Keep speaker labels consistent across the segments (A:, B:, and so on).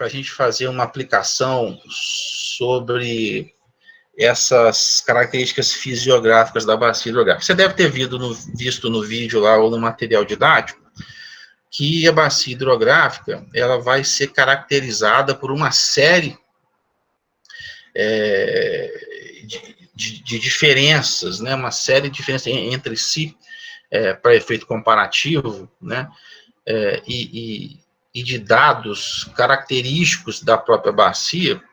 A: para a gente fazer uma aplicação sobre essas características fisiográficas da bacia hidrográfica. Você deve ter visto no vídeo lá ou no material didático que a bacia hidrográfica ela vai ser caracterizada por uma série de diferenças, né? Uma série de diferenças entre si, para efeito comparativo, né? E de dados característicos da própria bacia,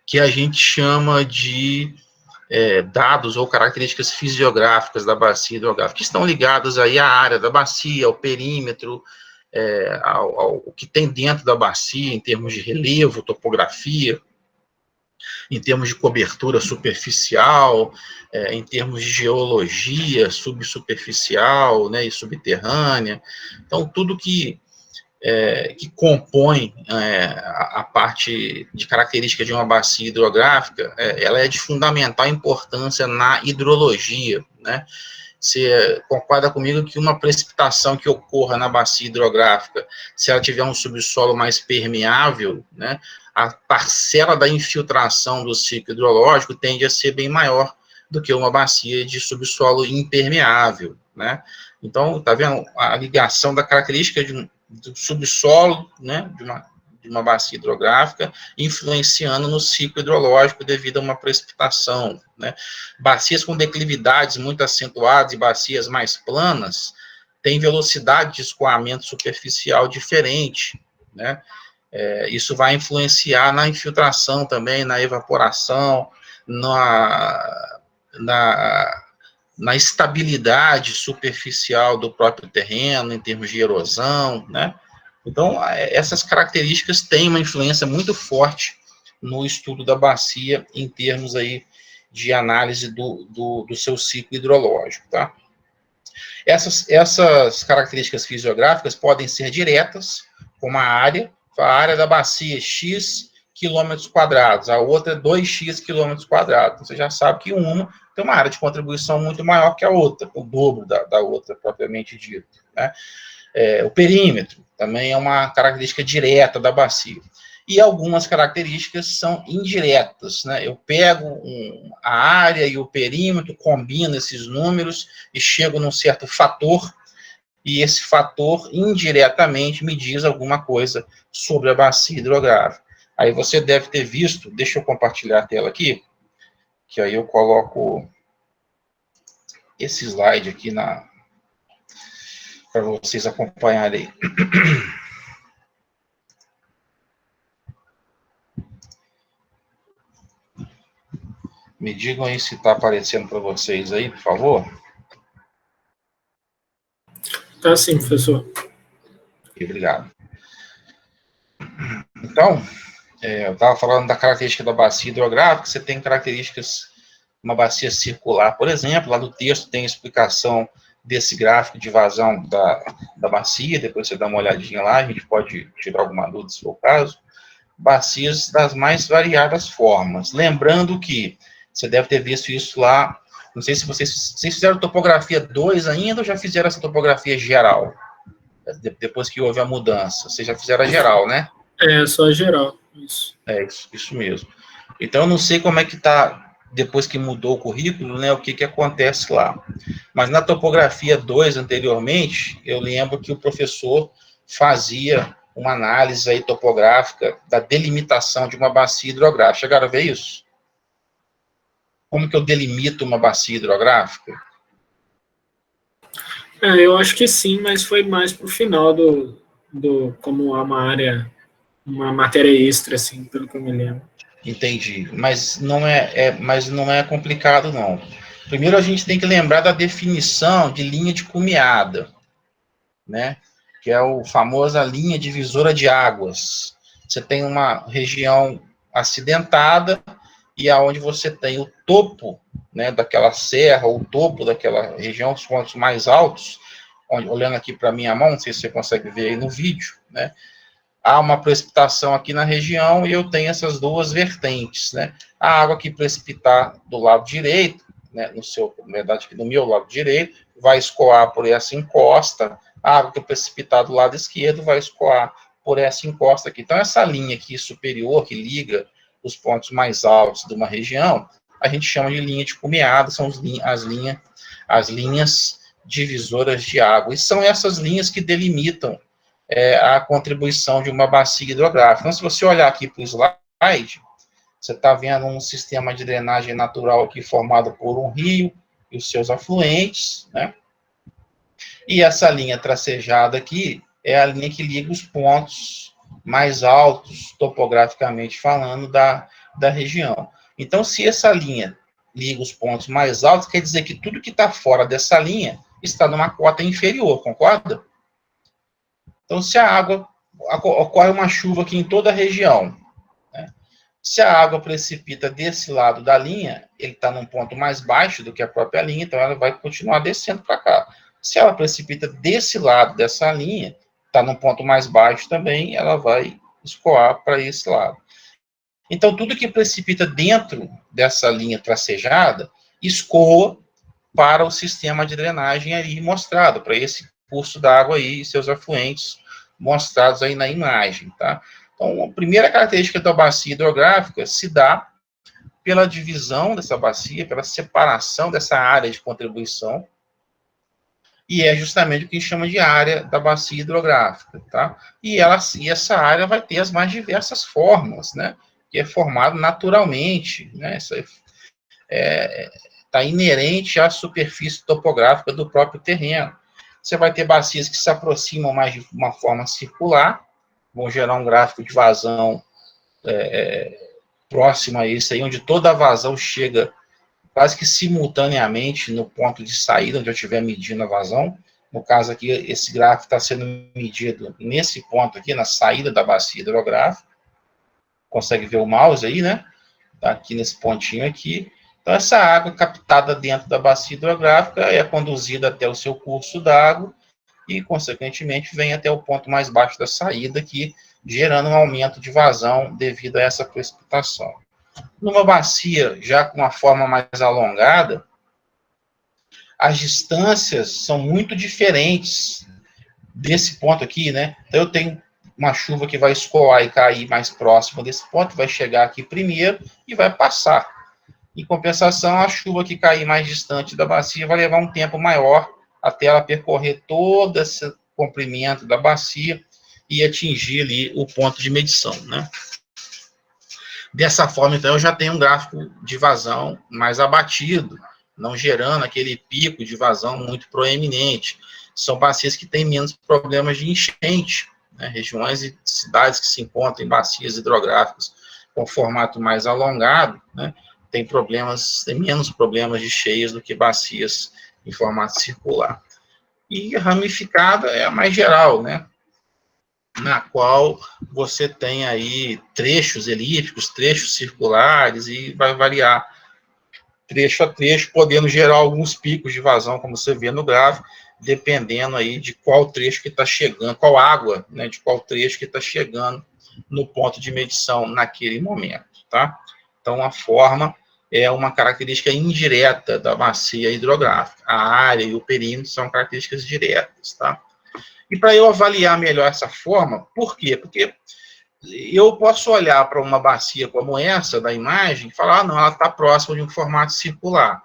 A: que a gente chama de dados ou características fisiográficas da bacia hidrográfica, que estão ligadas aí à área da bacia, ao perímetro, ao que tem dentro da bacia, em termos de relevo, topografia, em termos de cobertura superficial, em termos de geologia subsuperficial, né, e subterrânea. Então, tudo que compõe a parte de característica de uma bacia hidrográfica, ela é de fundamental importância na hidrologia, né? Você concorda comigo que uma precipitação que ocorra na bacia hidrográfica, se ela tiver um subsolo mais permeável, né, a parcela da infiltração do ciclo hidrológico tende a ser bem maior do que uma bacia de subsolo impermeável, né? Então, tá vendo a ligação da característica do subsolo, né, de uma bacia hidrográfica, influenciando no ciclo hidrológico devido a uma precipitação, né? Bacias com declividades muito acentuadas e bacias mais planas têm velocidade de escoamento superficial diferente, né? Isso vai influenciar na infiltração também, na evaporação, na estabilidade superficial do próprio terreno, em termos de erosão, né? Então, essas características têm uma influência muito forte no estudo da bacia, em termos aí de análise do seu ciclo hidrológico, tá? Essas características fisiográficas podem ser diretas, como a área da bacia X quilômetros quadrados, a outra 2x quilômetros quadrados. Então, você já sabe que uma tem uma área de contribuição muito maior que a outra, o dobro da outra, propriamente dito, né? O perímetro também é uma característica direta da bacia. E algumas características são indiretas, né? Eu pego a área e o perímetro, combino esses números e chego num certo fator, e esse fator indiretamente me diz alguma coisa sobre a bacia hidrográfica. Aí você deve ter visto, deixa eu compartilhar a tela aqui, que aí eu coloco esse slide aqui para vocês acompanharem. Me digam aí se está aparecendo para vocês aí, por favor.
B: Tá sim, professor.
A: Obrigado. Então, eu estava falando da característica da bacia hidrográfica. Você tem características, uma bacia circular, por exemplo, lá no texto tem explicação desse gráfico de vazão da bacia, depois você dá uma olhadinha lá, a gente pode tirar alguma dúvida se for o caso. Bacias das mais variadas formas. Lembrando que você deve ter visto isso lá, não sei se vocês fizeram topografia 2 ainda ou já fizeram essa topografia geral? Depois que houve a mudança. Vocês já fizeram a geral, né?
B: Só a geral. Isso.
A: Isso mesmo. Então, eu não sei como é que está, depois que mudou o currículo, né, o que acontece lá. Mas na topografia 2, anteriormente, eu lembro que o professor fazia uma análise aí topográfica da delimitação de uma bacia hidrográfica. Chegaram a ver isso? Como que eu delimito uma bacia hidrográfica?
B: Eu acho que sim, mas foi mais para o final como uma matéria extra, assim, pelo que eu me lembro.
A: Entendi, mas não é complicado, não. Primeiro a gente tem que lembrar da definição de linha de cumeada, né? Que é a famosa linha divisora de águas. Você tem uma região acidentada e aonde você tem o topo, né, daquela serra, o topo daquela região, os pontos mais altos, olhando aqui para a minha mão, não sei se você consegue ver aí no vídeo, né? Há uma precipitação aqui na região e eu tenho essas duas vertentes, né? A água que precipitar do lado direito, né, na verdade, no meu lado direito, vai escoar por essa encosta. A água que precipitar do lado esquerdo vai escoar por essa encosta aqui. Então, essa linha aqui superior, que liga os pontos mais altos de uma região, a gente chama de linha de cumeada, são as linhas divisoras de água. E são essas linhas que delimitam a contribuição de uma bacia hidrográfica. Então, se você olhar aqui para o slide, você está vendo um sistema de drenagem natural aqui formado por um rio e os seus afluentes, né? E essa linha tracejada aqui é a linha que liga os pontos mais altos, topograficamente falando, da região. Então, se essa linha liga os pontos mais altos, quer dizer que tudo que está fora dessa linha está numa cota inferior, concorda? Então, se a água, ocorre uma chuva aqui em toda a região, né? Se a água precipita desse lado da linha, ele está num ponto mais baixo do que a própria linha, então ela vai continuar descendo para cá. Se ela precipita desse lado dessa linha, está num ponto mais baixo também, ela vai escoar para esse lado. Então, tudo que precipita dentro dessa linha tracejada, escoa para o sistema de drenagem aí mostrado, para esse curso d'água aí e seus afluentes mostrados aí na imagem, tá? Então, a primeira característica da bacia hidrográfica se dá pela divisão dessa bacia, pela separação dessa área de contribuição, e é justamente o que a gente chama de área da bacia hidrográfica, tá? E essa área vai ter as mais diversas formas, né? Que é formado naturalmente, né? Isso está inerente à superfície topográfica do próprio terreno. Você vai ter bacias que se aproximam mais de uma forma circular, vão gerar um gráfico de vazão próximo a esse aí, onde toda a vazão chega quase que simultaneamente no ponto de saída, onde eu estiver medindo a vazão. No caso aqui, esse gráfico está sendo medido nesse ponto aqui, na saída da bacia hidrográfica. Consegue ver o mouse aí, né? Está aqui nesse pontinho aqui. Então, essa água captada dentro da bacia hidrográfica é conduzida até o seu curso d'água e, consequentemente, vem até o ponto mais baixo da saída aqui, gerando um aumento de vazão devido a essa precipitação. Numa bacia já com uma forma mais alongada, as distâncias são muito diferentes desse ponto aqui, né? Então, eu tenho uma chuva que vai escoar e cair mais próximo desse ponto, vai chegar aqui primeiro e vai passar. Em compensação, a chuva que cair mais distante da bacia vai levar um tempo maior até ela percorrer todo esse comprimento da bacia e atingir ali o ponto de medição, né? Dessa forma, então, eu já tenho um gráfico de vazão mais abatido, não gerando aquele pico de vazão muito proeminente. São bacias que têm menos problemas de enchente, né? Regiões e cidades que se encontram em bacias hidrográficas com formato mais alongado, né? Tem menos problemas de cheias do que bacias em formato circular. E a ramificada é a mais geral, né? Na qual você tem aí trechos elípticos, trechos circulares, e vai variar trecho a trecho, podendo gerar alguns picos de vazão, como você vê no gráfico, dependendo aí de qual trecho que está chegando, qual água, né, de qual trecho que está chegando no ponto de medição naquele momento, tá? Então, a forma é uma característica indireta da bacia hidrográfica. A área e o perímetro são características diretas, tá? E para eu avaliar melhor essa forma, por quê? Porque eu posso olhar para uma bacia como essa da imagem e falar, não, ela está próxima de um formato circular.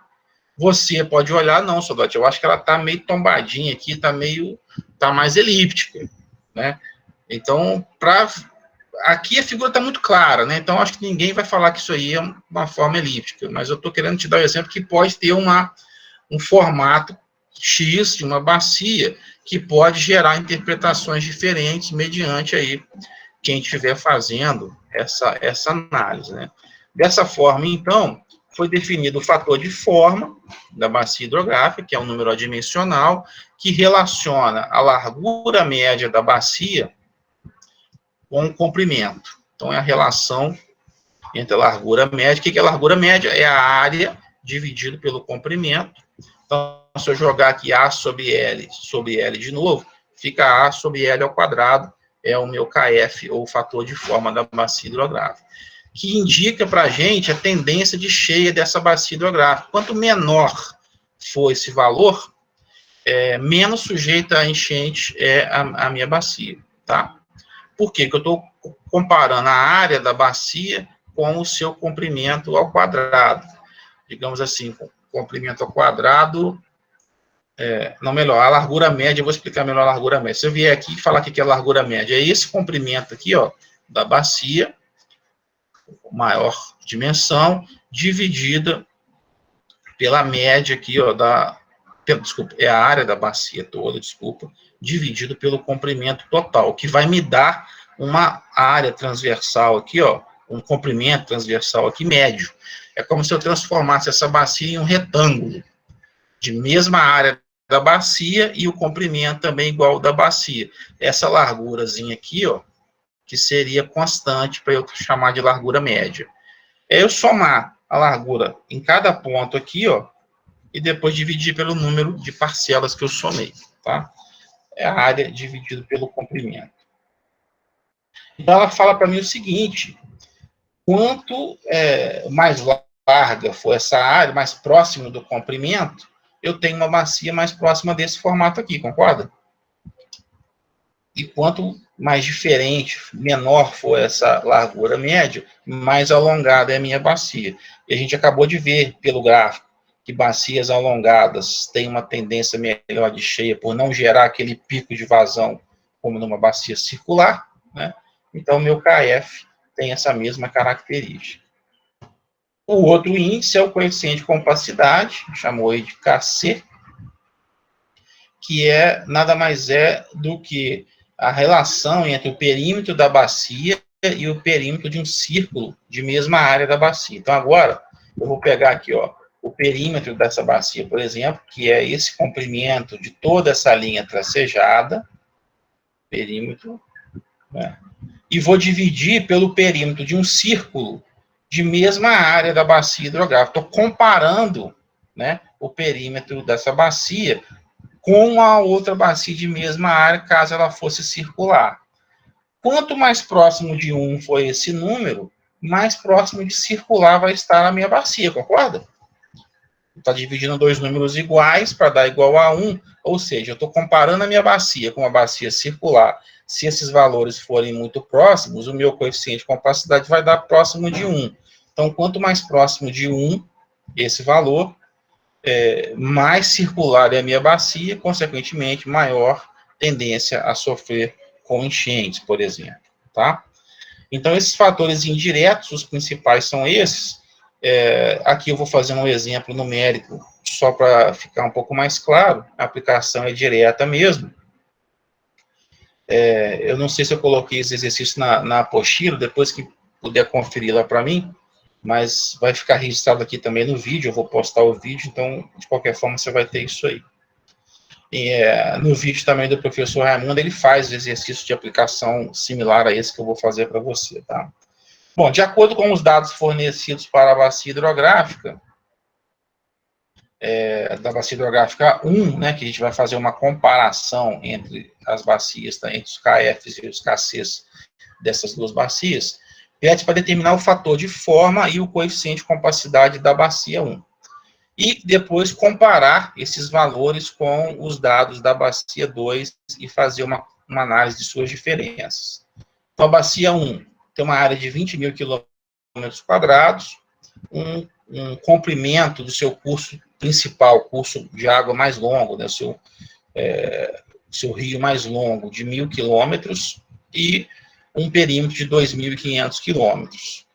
A: Você pode olhar, não, Sodotti, eu acho que ela está meio tombadinha aqui, está mais elíptica, né? Então, aqui a figura está muito clara, né? Então, acho que ninguém vai falar que isso aí é uma forma elíptica, mas eu estou querendo te dar um exemplo que pode ter um formato X de uma bacia que pode gerar interpretações diferentes mediante aí quem estiver fazendo essa análise, né? Dessa forma, então, foi definido o fator de forma da bacia hidrográfica, que é um número adimensional, que relaciona a largura média da bacia com o comprimento. Então, é a relação entre a largura média. O que é a largura média? É a área dividido pelo comprimento. Então, se eu jogar aqui A sobre L de novo, fica A sobre L ao quadrado, é o meu KF, ou fator de forma da bacia hidrográfica, que indica para a gente a tendência de cheia dessa bacia hidrográfica. Quanto menor for esse valor, menos sujeita a enchente é a minha bacia, tá? Por quê? Porque eu estou comparando a área da bacia com o seu comprimento ao quadrado. Digamos assim, comprimento ao quadrado, não, melhor, a largura média, eu vou explicar melhor a largura média. Se eu vier aqui e falar que é a largura média, é esse comprimento aqui, ó, da bacia, maior dimensão, dividida pela média aqui, ó, desculpa, é a área da bacia toda, desculpa, dividido pelo comprimento total, que vai me dar uma área transversal aqui, ó, um comprimento transversal aqui médio. É como se eu transformasse essa bacia em um retângulo, de mesma área da bacia e o comprimento também igual ao da bacia. Essa largurazinha aqui, ó, que seria constante para eu chamar de largura média. É eu somar a largura em cada ponto aqui, ó, e depois dividir pelo número de parcelas que eu somei, tá? É a área dividido pelo comprimento. Então, ela fala para mim o seguinte, quanto mais larga for essa área, mais próximo do comprimento, eu tenho uma bacia mais próxima desse formato aqui, concorda? E quanto mais diferente, menor for essa largura média, mais alongada é a minha bacia. E a gente acabou de ver pelo gráfico que bacias alongadas têm uma tendência melhor de cheia por não gerar aquele pico de vazão como numa bacia circular, né? Então, o meu KF tem essa mesma característica. O outro índice é o coeficiente de compacidade, chamou aí de KC, que nada mais é do que a relação entre o perímetro da bacia e o perímetro de um círculo de mesma área da bacia. Então, agora, eu vou pegar aqui, ó, o perímetro dessa bacia, por exemplo, que é esse comprimento de toda essa linha tracejada, perímetro, né, e vou dividir pelo perímetro de um círculo de mesma área da bacia hidrográfica. Estou comparando, né, o perímetro dessa bacia com a outra bacia de mesma área, caso ela fosse circular. Quanto mais próximo de 1 for esse número, mais próximo de circular vai estar a minha bacia, concorda? Está dividindo dois números iguais para dar igual a 1, ou seja, eu estou comparando a minha bacia com uma bacia circular. Se esses valores forem muito próximos, o meu coeficiente de compacidade vai dar próximo de 1. Então, quanto mais próximo de 1, esse valor, mais circular é a minha bacia, consequentemente, maior tendência a sofrer com enchentes, por exemplo, tá? Então, esses fatores indiretos, os principais são esses. Aqui eu vou fazer um exemplo numérico, só para ficar um pouco mais claro, a aplicação é direta mesmo. Eu não sei se eu coloquei esse exercício na apostila, depois que puder conferir lá para mim, mas vai ficar registrado aqui também no vídeo, eu vou postar o vídeo, então, de qualquer forma, você vai ter isso aí. No vídeo também do professor Raimundo, ele faz exercício de aplicação similar a esse que eu vou fazer para você, tá? Bom, de acordo com os dados fornecidos para a bacia hidrográfica, da bacia hidrográfica 1, né, que a gente vai fazer uma comparação entre as bacias, tá, entre os KFs e os KCs dessas duas bacias, pede para determinar o fator de forma e o coeficiente de compacidade da bacia 1. E depois comparar esses valores com os dados da bacia 2 e fazer uma análise de suas diferenças. Então, a bacia 1 tem uma área de 20 mil quilômetros quadrados, um comprimento do seu curso principal, curso de água mais longo, né, seu rio mais longo, de 1.000 quilômetros, e um perímetro de 2.500 quilômetros.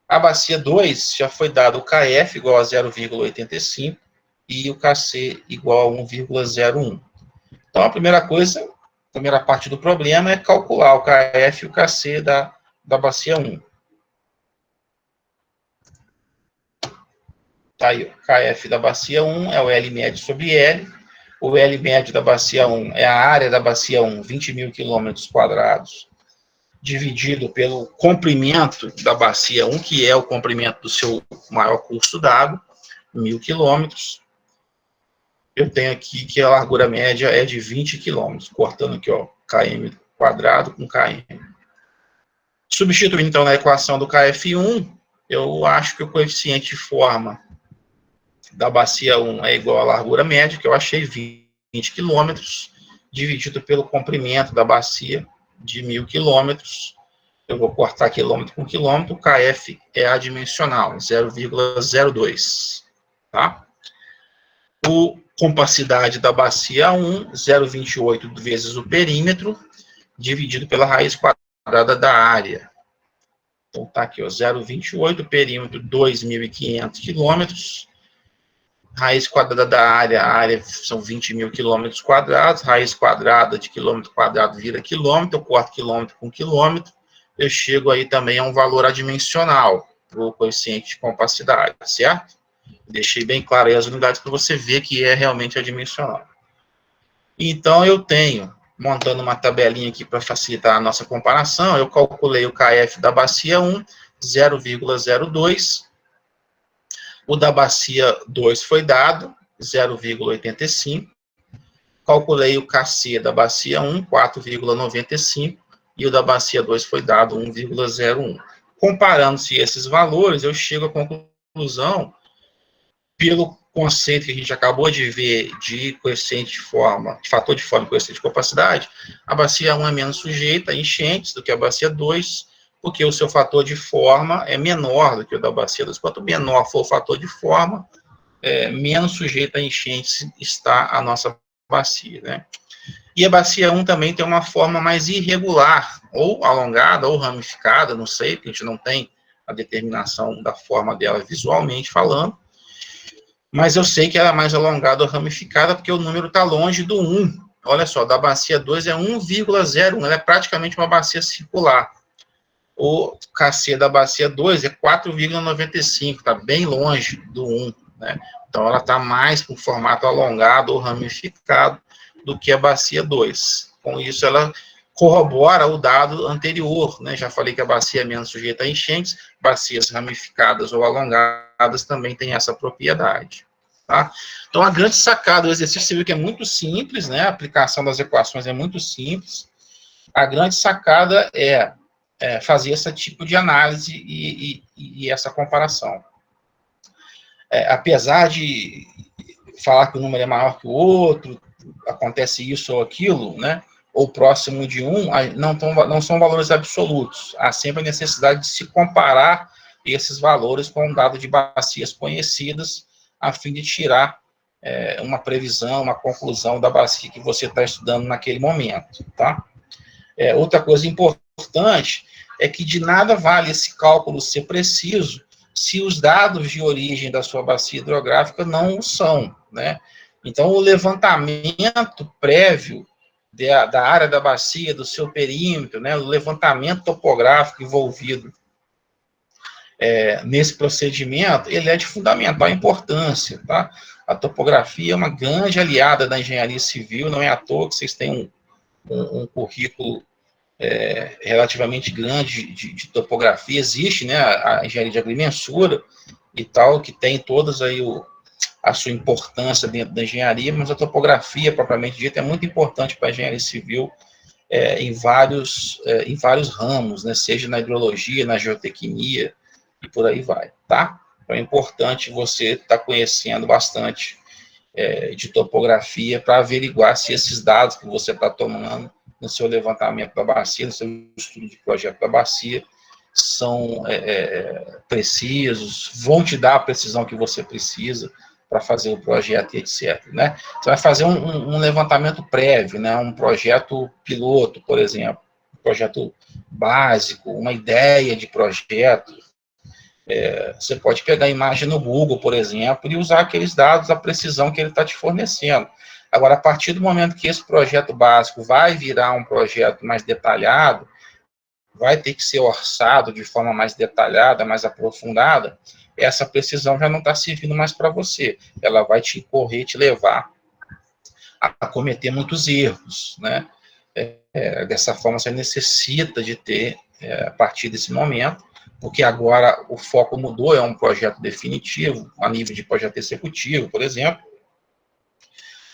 A: A bacia 2 já foi dado o KF igual a 0,85 e o KC igual a 1,01. Então, a primeira parte do problema é calcular o KF e o KC da bacia 1. Tá aí, o KF da bacia 1 é o L médio sobre L. O L médio da bacia 1 é a área da bacia 1, 20 mil quilômetros quadrados, dividido pelo comprimento da bacia 1, que é o comprimento do seu maior curso d'água, 1.000 quilômetros. Eu tenho aqui que a largura média é de 20 quilômetros, cortando aqui, ó, km quadrado com km. Substituindo, então, na equação do KF1, eu acho que o coeficiente de forma da bacia 1 é igual à largura média, que eu achei 20 quilômetros, dividido pelo comprimento da bacia, de 1.000 quilômetros, eu vou cortar quilômetro por quilômetro, o KF é adimensional, 0,02, tá? O compacidade da bacia 1, 0,28 vezes o perímetro, dividido pela raiz quadrada da área. Então, tá aqui, ó, 0,28, perímetro 2.500 quilômetros, raiz quadrada da área, a área são 20.000 quilômetros quadrados, raiz quadrada de quilômetro quadrado vira quilômetro, eu corto quilômetro com quilômetro, eu chego aí também a um valor adimensional para o coeficiente de compacidade, certo? Deixei bem claro aí as unidades para você ver que é realmente adimensional. Então, eu tenho, montando uma tabelinha aqui para facilitar a nossa comparação, eu calculei o KF da bacia 1, 0,02, o da bacia 2 foi dado, 0,85, calculei o KC da bacia 1, 4,95, e o da bacia 2 foi dado, 1,01. Comparando-se esses valores, eu chego à conclusão, pelo conceito que a gente acabou de ver de coeficiente de forma, de fator de forma e coeficiente de compacidade, a bacia 1 é menos sujeita a enchentes do que a bacia 2, porque o seu fator de forma é menor do que o da bacia 2. Quanto menor for o fator de forma, menos sujeita a enchentes está a nossa bacia, né? E a bacia 1 também tem uma forma mais irregular, ou alongada, ou ramificada, não sei, porque a gente não tem a determinação da forma dela visualmente falando, mas eu sei que ela é mais alongada ou ramificada porque o número está longe do 1. Olha só, da bacia 2 é 1,01, ela é praticamente uma bacia circular. O KC da bacia 2 é 4,95, está bem longe do 1, né? Então, ela está mais com formato alongado ou ramificado do que a bacia 2. Com isso, ela corrobora o dado anterior, né? Já falei que a bacia é menos sujeita a enchentes, bacias ramificadas ou alongadas também têm essa propriedade, tá? Então, a grande sacada do exercício, você viu que é muito simples, né? A aplicação das equações é muito simples. A grande sacada é fazer esse tipo de análise e essa comparação. Apesar de falar que o número é maior que o outro, acontece isso ou aquilo, né, ou próximo de 1, não são valores absolutos. Há sempre a necessidade de se comparar esses valores com um dado de bacias conhecidas, a fim de tirar uma previsão, uma conclusão da bacia que você está estudando naquele momento, tá? Outra coisa importante é que de nada vale esse cálculo ser preciso se os dados de origem da sua bacia hidrográfica não o são, né? Então, o levantamento prévio da área da bacia, do seu perímetro, né, o levantamento topográfico envolvido nesse procedimento, ele é de fundamental importância, tá? A topografia é uma grande aliada da engenharia civil, não é à toa que vocês têm um currículo relativamente grande de topografia. Existe, né, a engenharia de agrimensura e tal, que tem todas aí a sua importância dentro da engenharia, mas a topografia, propriamente dita, é muito importante para a engenharia civil em vários ramos, né, seja na hidrologia, na geotecnia e por aí vai, tá? Então é importante você estar conhecendo bastante de topografia para averiguar se esses dados que você está tomando no seu levantamento da bacia, no seu estudo de projeto da bacia, são precisos, vão te dar a precisão que você precisa para fazer o projeto e etc, né? Você vai fazer um levantamento prévio, né? Um projeto piloto, por exemplo, um projeto básico, uma ideia de projeto. Você pode pegar a imagem no Google, por exemplo, e usar aqueles dados, a precisão que ele está te fornecendo. Agora, a partir do momento que esse projeto básico vai virar um projeto mais detalhado, vai ter que ser orçado de forma mais detalhada, mais aprofundada, essa precisão já não está servindo mais para você. Ela vai te levar a cometer muitos erros, né? Dessa forma, você necessita de ter, a partir desse momento, porque agora o foco mudou, é um projeto definitivo, a nível de projeto executivo, por exemplo,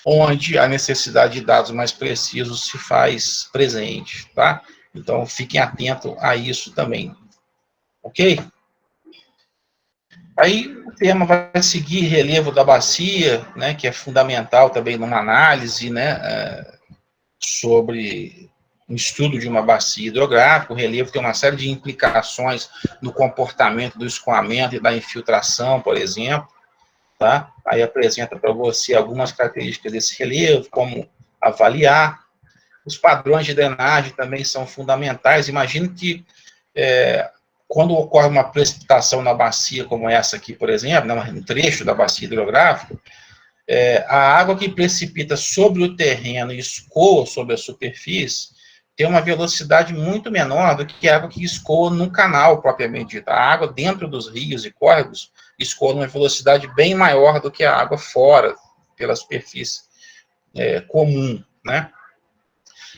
A: onde a necessidade de dados mais precisos se faz presente, tá? Então, fiquem atentos a isso também, ok? Aí, o tema vai seguir relevo da bacia, né, que é fundamental também numa análise, né, sobre um estudo de uma bacia hidrográfica. O relevo tem uma série de implicações no comportamento do escoamento e da infiltração, por exemplo, tá? Aí apresenta para você algumas características desse relevo, como avaliar. Os padrões de drenagem também são fundamentais. Imagine que quando ocorre uma precipitação na bacia como essa aqui, por exemplo, um trecho da bacia hidrográfica, a água que precipita sobre o terreno e escoa sobre a superfície tem uma velocidade muito menor do que a água que escoa no canal propriamente dito. A água dentro dos rios e córregos escoa numa velocidade bem maior do que a água fora, pela superfície comum, né?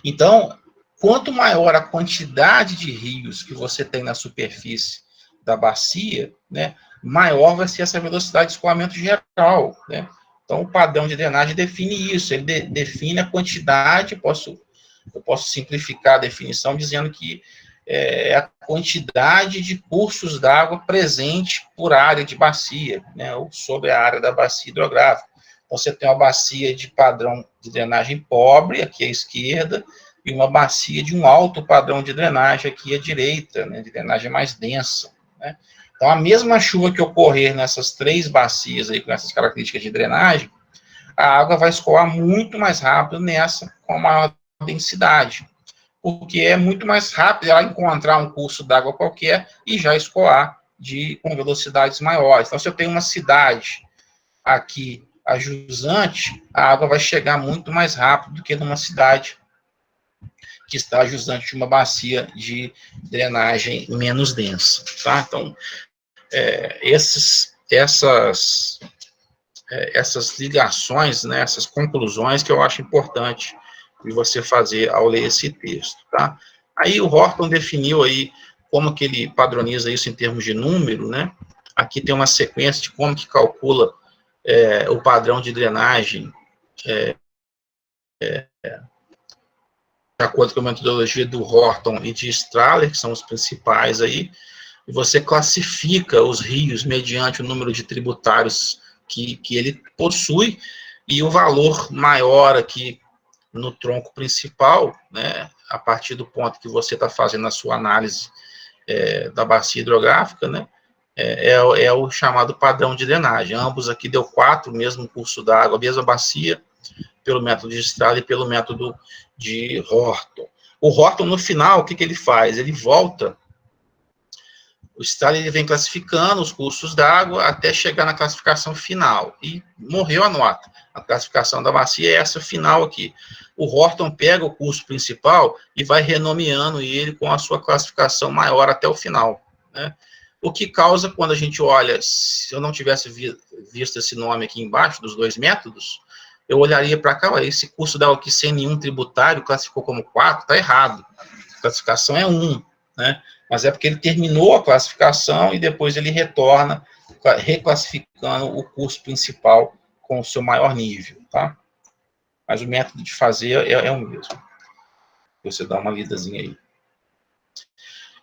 A: Então, quanto maior a quantidade de rios que você tem na superfície da bacia, né, maior vai ser essa velocidade de escoamento geral, né? Então, o padrão de drenagem define isso, ele define a quantidade, eu posso simplificar a definição dizendo que é a quantidade de cursos d'água presente por área de bacia, né, ou sobre a área da bacia hidrográfica. Então, você tem uma bacia de padrão de drenagem pobre, aqui à esquerda, e uma bacia de um alto padrão de drenagem aqui à direita, né, de drenagem mais densa, né. Então, a mesma chuva que ocorrer nessas três bacias aí, com essas características de drenagem, a água vai escoar muito mais rápido nessa, com maior densidade, porque é muito mais rápido ela encontrar um curso d'água qualquer e já escoar com velocidades maiores. Então, se eu tenho uma cidade aqui a jusante, a água vai chegar muito mais rápido do que numa cidade que está jusante de uma bacia de drenagem menos densa, tá? Então, essas ligações, né, essas conclusões que eu acho importante de você fazer ao ler esse texto, tá? Aí o Horton definiu aí como que ele padroniza isso em termos de número, né? Aqui tem uma sequência de como que calcula o padrão de drenagem de acordo com a metodologia do Horton e de Strahler, que são os principais aí, e você classifica os rios mediante o número de tributários que ele possui, e o valor maior aqui no tronco principal, né, a partir do ponto que você está fazendo a sua análise da bacia hidrográfica, né, é o chamado padrão de drenagem. Ambos aqui deu 4, mesmo curso d'água, mesma bacia, pelo método de Strahler e pelo método de Horton. O Horton, no final, o que ele faz? Ele volta, o Strahler ele vem classificando os cursos d'água até chegar na classificação final, e morreu a nota. A classificação da bacia é essa final aqui. O Horton pega o curso principal e vai renomeando ele com a sua classificação maior até o final, né? O que causa, quando a gente olha, se eu não tivesse visto esse nome aqui embaixo, dos dois métodos, eu olharia para cá, olha, esse curso d'água aqui sem nenhum tributário, classificou como 4, está errado. A classificação é 1, né? Mas é porque ele terminou a classificação e depois ele retorna, reclassificando o curso principal com o seu maior nível, tá? Mas o método de fazer é o mesmo. Você dá uma lidazinha aí.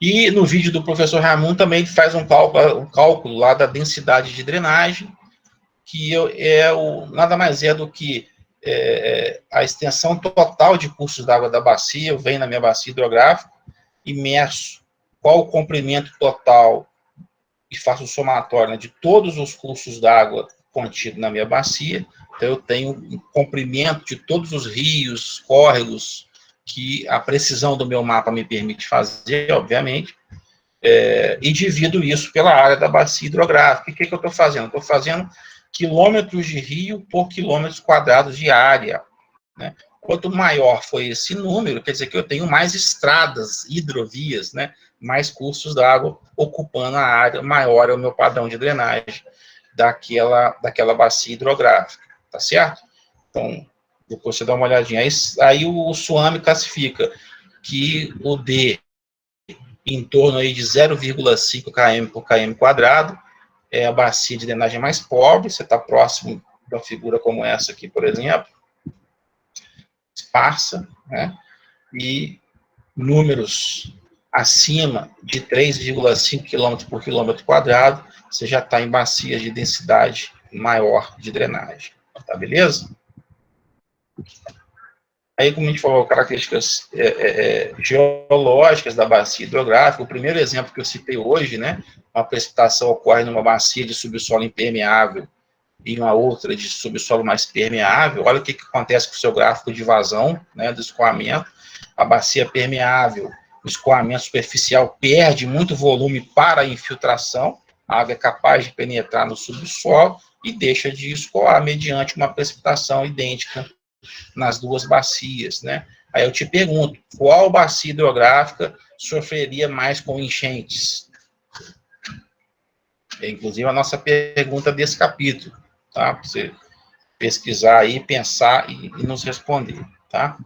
A: E no vídeo do professor Raimundo também ele faz um cálculo lá da densidade de drenagem, que nada mais é do que a extensão total de cursos d'água da bacia. Eu venho na minha bacia hidrográfica e meço qual o comprimento total e faço o somatório, né, de todos os cursos d'água contidos na minha bacia. Então, eu tenho um comprimento de todos os rios, córregos, que a precisão do meu mapa me permite fazer, obviamente, e divido isso pela área da bacia hidrográfica. E o que eu estou fazendo? Estou fazendo quilômetros de rio por quilômetros quadrados de área, né? Quanto maior foi esse número, quer dizer que eu tenho mais estradas, hidrovias, né? Mais cursos d'água ocupando a área, maior é o meu padrão de drenagem daquela bacia hidrográfica, tá certo? Então, depois você dá uma olhadinha. Aí o SWAMI classifica que o D, em torno aí de 0,5 km por km quadrado, é a bacia de drenagem mais pobre. Você está próximo de uma figura como essa aqui, por exemplo, esparsa, né? E números acima de 3,5 km por quilômetro quadrado, você já está em bacias de densidade maior de drenagem. Tá beleza? Aí, como a gente falou, características geológicas da bacia hidrográfica, o primeiro exemplo que eu citei hoje, né, uma precipitação ocorre numa bacia de subsolo impermeável e uma outra de subsolo mais permeável. Olha o que acontece com o seu gráfico de vazão, né, do escoamento. A bacia permeável, o escoamento superficial perde muito volume para a infiltração, a água é capaz de penetrar no subsolo e deixa de escoar mediante uma precipitação idêntica nas duas bacias, né? Aí eu te pergunto, qual bacia hidrográfica sofreria mais com enchentes? É, inclusive, a nossa pergunta desse capítulo, tá? Para você pesquisar aí, pensar e nos responder, tá?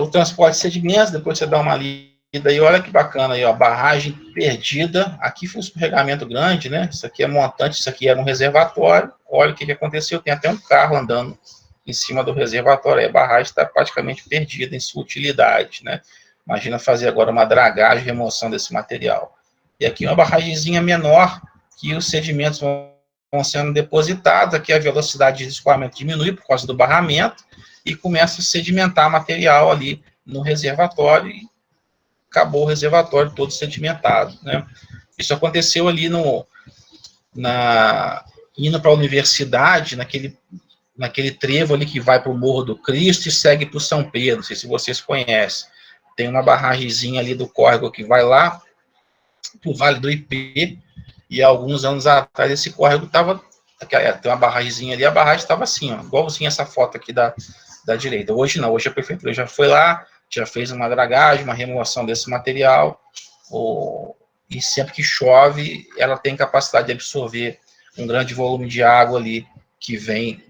A: O transporte de sedimentos, depois você dá uma lida aí, olha que bacana aí, ó, barragem perdida, aqui foi um escorregamento grande, né? Isso aqui é montante, isso aqui era um reservatório, olha o que aconteceu, tem até um carro andando em cima do reservatório, aí a barragem está praticamente perdida em sua utilidade, né? Imagina fazer agora uma dragagem e remoção desse material. E aqui uma barragemzinha menor, que os sedimentos vão sendo depositados, aqui a velocidade de escoamento diminui por causa do barramento, e começa a sedimentar material ali no reservatório, e acabou o reservatório todo sedimentado, né? Isso aconteceu ali indo para a universidade, naquele trevo ali que vai para o Morro do Cristo e segue para o São Pedro, não sei se vocês conhecem. Tem uma barragemzinha ali do córrego que vai lá para o Vale do Ipê, e há alguns anos atrás esse córrego estava, tem uma barragemzinha ali, a barragem estava assim, ó, igualzinho essa foto aqui da direita. Hoje não, hoje a prefeitura já foi lá, já fez uma dragagem, uma remoção desse material, e sempre que chove, ela tem capacidade de absorver um grande volume de água ali, que vem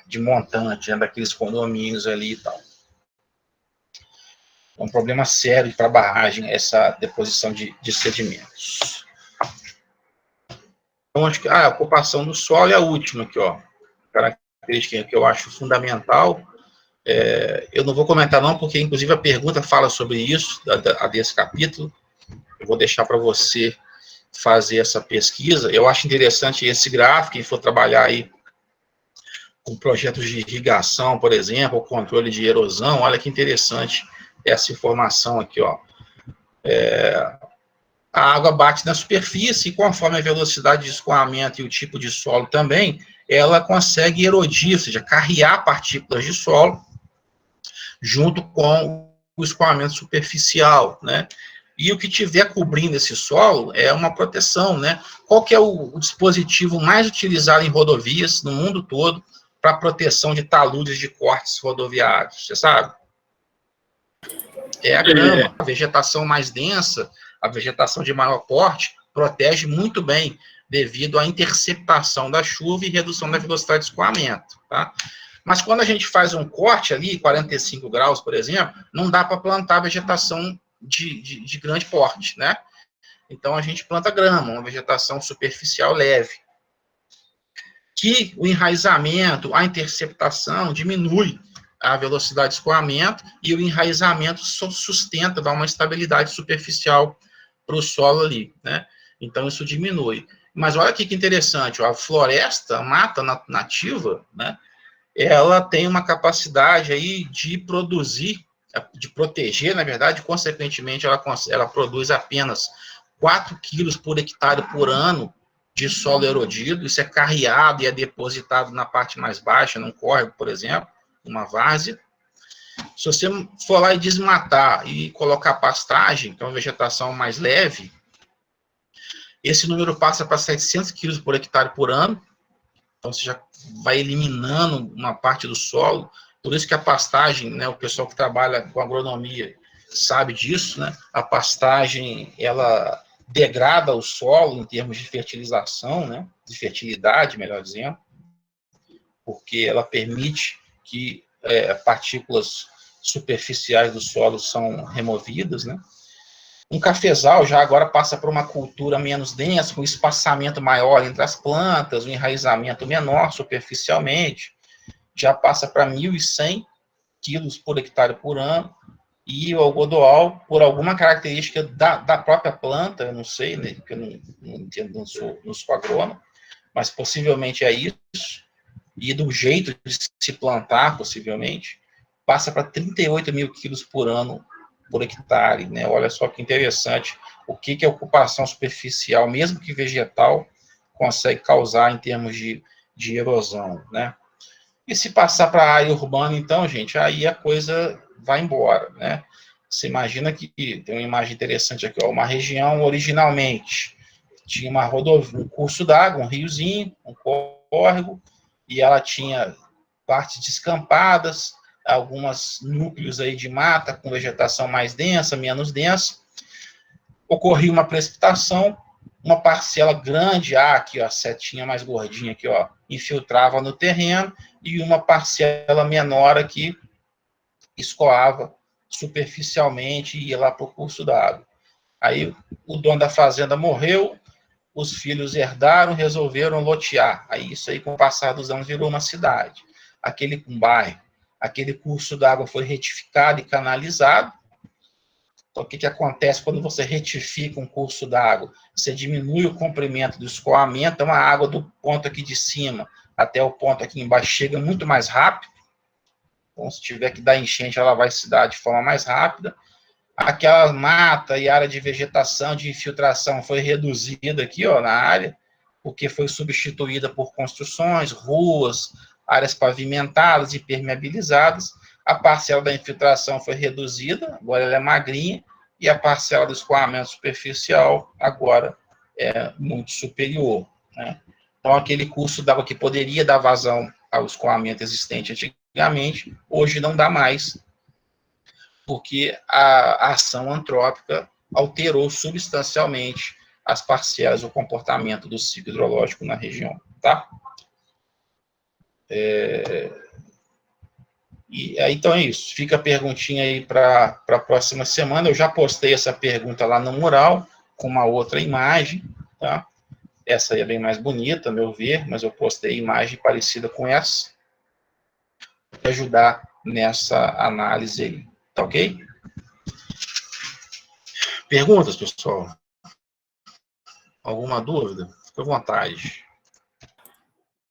A: de montante, né, daqueles condomínios ali e tal. É um problema sério para a barragem, essa deposição de sedimentos. Então, acho que a ocupação do solo é a última aqui, ó. Característica que eu acho fundamental. Eu não vou comentar não, porque inclusive a pergunta fala sobre isso, desse capítulo. Eu vou deixar para você fazer essa pesquisa. Eu acho interessante esse gráfico, quem for trabalhar aí com projetos de irrigação, por exemplo, ou controle de erosão, olha que interessante essa informação aqui, ó. A água bate na superfície e conforme a velocidade de escoamento e o tipo de solo também, ela consegue erodir, ou seja, carrear partículas de solo junto com o escoamento superficial, né? E o que tiver cobrindo esse solo é uma proteção, né? Qual que é o dispositivo mais utilizado em rodovias no mundo todo para proteção de taludes de cortes rodoviários, você sabe? É a grama. A vegetação mais densa, a vegetação de maior porte, protege muito bem devido à interceptação da chuva e redução da velocidade de escoamento, tá? Mas quando a gente faz um corte ali, 45 graus, por exemplo, não dá para plantar vegetação de grande porte, né? Então, a gente planta grama, uma vegetação superficial leve. Que o enraizamento, a interceptação diminui a velocidade de escoamento e o enraizamento sustenta, dá uma estabilidade superficial para o solo ali, né? Então, isso diminui. Mas olha aqui que interessante, ó, a floresta, a mata nativa, né? Ela tem uma capacidade aí de produzir, de proteger, na verdade, consequentemente, ela produz apenas 4 quilos por hectare por ano de solo erodido, isso é carreado e é depositado na parte mais baixa, num córrego, por exemplo, uma várzea. Se você for lá e desmatar e colocar pastagem, que é uma vegetação mais leve, esse número passa para 700 quilos por hectare por ano, então você já vai eliminando uma parte do solo, por isso que a pastagem, né, o pessoal que trabalha com agronomia sabe disso, né, a pastagem, ela degrada o solo em termos de fertilização, né, de fertilidade, melhor dizendo, porque ela permite que partículas superficiais do solo são removidas, né. Um cafezal já agora passa por uma cultura menos densa, com espaçamento maior entre as plantas, um enraizamento menor superficialmente, já passa para 1.100 quilos por hectare por ano, e o algodoal, por alguma característica da própria planta, eu não sei, né, porque eu não entendo, não sou agrônomo, mas possivelmente é isso, e do jeito de se plantar, possivelmente, passa para 38 mil quilos por ano por hectare, né? Olha só que interessante o que a ocupação superficial, mesmo que vegetal, consegue causar em termos de erosão, né? E se passar para a área urbana, então, gente, aí a coisa vai embora, né? Você imagina que tem uma imagem interessante aqui, ó, uma região originalmente tinha uma rodovia, um curso d'água, um riozinho, um córrego, e ela tinha partes descampadas, alguns núcleos aí de mata com vegetação mais densa, menos densa. Ocorria uma precipitação, uma parcela grande, aqui, ó, a setinha mais gordinha aqui, ó, infiltrava no terreno, e uma parcela menor aqui escoava superficialmente e ia lá para o curso d'água. Aí o dono da fazenda morreu, os filhos herdaram, resolveram lotear. Aí isso aí, com o passar dos anos, virou uma cidade. Aquele bairro, aquele curso d'água foi retificado e canalizado. Então, o que acontece quando você retifica um curso d'água? Você diminui o comprimento do escoamento, então a água do ponto aqui de cima até o ponto aqui embaixo chega muito mais rápido. Então, se tiver que dar enchente, ela vai se dar de forma mais rápida. Aquela mata e área de vegetação, de infiltração, foi reduzida aqui, ó, na área, porque foi substituída por construções, ruas, áreas pavimentadas, impermeabilizadas. A parcela da infiltração foi reduzida, agora ela é magrinha, e a parcela do escoamento superficial agora é muito superior, né? Então, aquele curso d'água que poderia dar vazão ao escoamento existente antigamente, hoje não dá mais, porque a ação antrópica alterou substancialmente as parcelas, o comportamento do ciclo hidrológico na região, tá? Então é isso. Fica a perguntinha aí para a próxima semana. Eu já postei essa pergunta lá no mural, com uma outra imagem, tá? Essa aí é bem mais bonita, a meu ver, mas eu postei imagem parecida com essa, para ajudar nessa análise aí, tá ok? Perguntas, pessoal? Alguma dúvida? Fique à vontade.